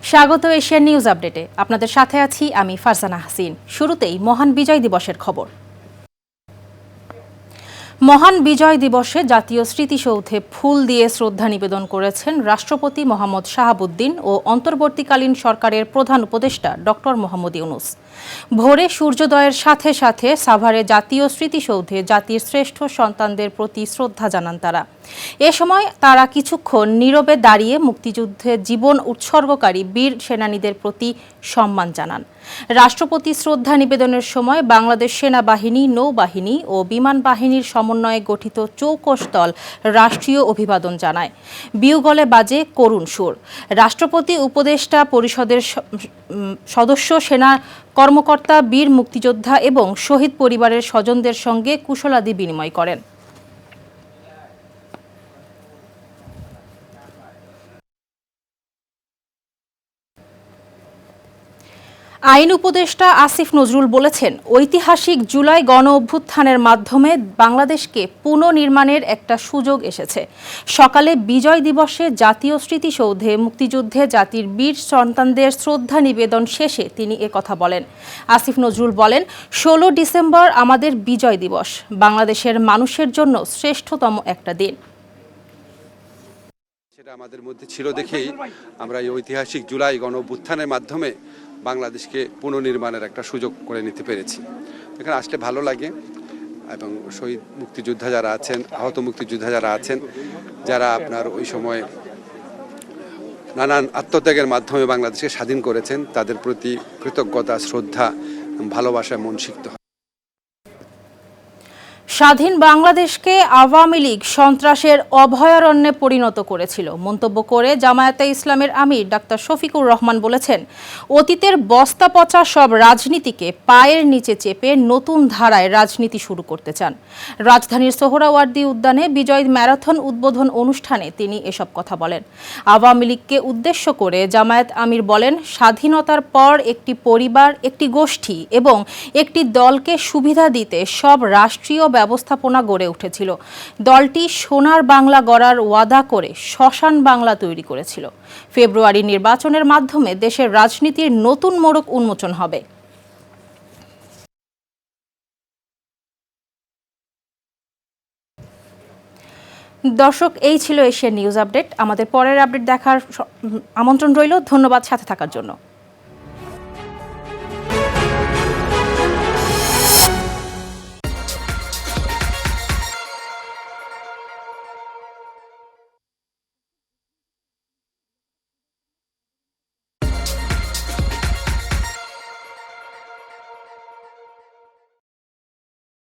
স্বাগত Asian news আপডেটে। আপনাদের সাথে আছি আমি ফারজানা হাসিন। শুরুতেই মহান বিজয় দিবসের খবর। মহান বিজয় দিবসে জাতীয় স্মৃতিসৌধে ফুল দিয়ে শ্রদ্ধা নিবেদন করেছেন রাষ্ট্রপতি মোহাম্মদ শাহাবুদ্দিন ও অন্তর্বর্তীকালীন সরকারের প্রধান উপদেষ্টা ডক্টর মোহাম্মদ ইউনূস। ভোরে সূর্যোদয়ের সাথে সাথে সাভারে জাতীয় স্মৃতিসৌধে জাতির শ্রেষ্ঠ সন্তানদের প্রতি শ্রদ্ধা জানান তারা। এ সময় তারা কিছুক্ষণ নীরবে দাঁড়িয়ে মুক্তিযুদ্ধে জীবন উৎসর্গকারী বীর সেনানীদের প্রতি সম্মান জানান। রাষ্ট্রপতি শ্রদ্ধা নিবেদনের সময় বাংলাদেশ সেনাবাহিনী, নৌবাহিনী ও বিমান বাহিনীর সমন্বয়ে গঠিত চৌকস দল রাষ্ট্রীয় অভিবাদন জানায়। বিউগলে বাজে করুণ সুর। রাষ্ট্রপতি উপদেষ্টা পরিষদের সদস্য, সেনা কর্মকর্তা, বীর মুক্তিযোদ্ধা এবং শহীদ পরিবারের স্বজনদের সঙ্গে কুশলাদি বিনিময় করেন। আইন উপদেষ্টা আসিফ নজরুল বলেছেন, ঐতিহাসিক জুলাই গণ অভ্যুত্থানের মাধ্যমে বাংলাদেশকে পুনর্নির্মাণের একটা সুযোগ এসেছে। সকালে বিজয় দিবসে জাতীয় স্মৃতিসৌধে মুক্তিযুদ্ধে জাতির বীর সন্তানদের শ্রদ্ধা নিবেদন শেষে তিনি কথা বলেন। আসিফ নজরুল বলেন, ১৬ ডিসেম্বর আমাদের বিজয় দিবস, বাংলাদেশের মানুষের জন্য শ্রেষ্ঠতম একটা দিন। সেটা আমাদের মধ্যে ছিল দেখেই আমরা এই ঐতিহাসিক জুলাই গণ অভ্যুত্থানের মাধ্যমে বাংলাদেশকে পুনর্নির্মাণের একটা সুযোগ করে নিতে পেরেছি। এখানে আসলে ভালো লাগে এবং শহীদ মুক্তিযোদ্ধা যারা আছেন, আহত মুক্তিযোদ্ধা যারা আছেন, যারা আপনার ওই সময় নানান আত্মত্যাগের মাধ্যমে বাংলাদেশকে স্বাধীন করেছেন, তাদের প্রতি কৃতজ্ঞতা, শ্রদ্ধা, ভালোবাসায় মন সিক্ত হয়। স্বাধীন বাংলাদেশকে আওয়ামী লীগ সন্ত্রাসের অভয়ারণ্যে পরিণত করেছিল মন্তব্য করে জামায়াতে ইসলামের আমির ডাক্তার শফিকুর রহমান বলেছেন, অতীতের বস্তা পচা সব রাজনীতিকে পায়ের নিচে চেপে নতুন ধারায় রাজনীতি শুরু করতে চান। রাজধানীর সোহরাওয়ার্দী উদ্যানে বিজয় ম্যারাথন উদ্বোধন অনুষ্ঠানে তিনি এসব কথা বলেন। আওয়ামী লীগকে উদ্দেশ্য করে জামায়াত আমির বলেন, স্বাধীনতার পর একটি পরিবার, একটি গোষ্ঠী এবং একটি দলকে সুবিধা দিতে সব রাষ্ট্রীয় ব্যবস্থাপনা গড়ে উঠেছিল। দলটি সোনার বাংলা গড়ার ওয়াদা করে শ্মশান বাংলা তৈরি করেছিল। ফেব্রুয়ারি নির্বাচনের মাধ্যমে দেশের রাজনীতির নতুন মোড়ক উন্মোচন হবে। দর্শক, এই ছিল এশিয়ান নিউজ আপডেট। আমাদের পরের আপডেট দেখার আমন্ত্রণ রইল। ধন্যবাদ সাথে থাকার জন্য।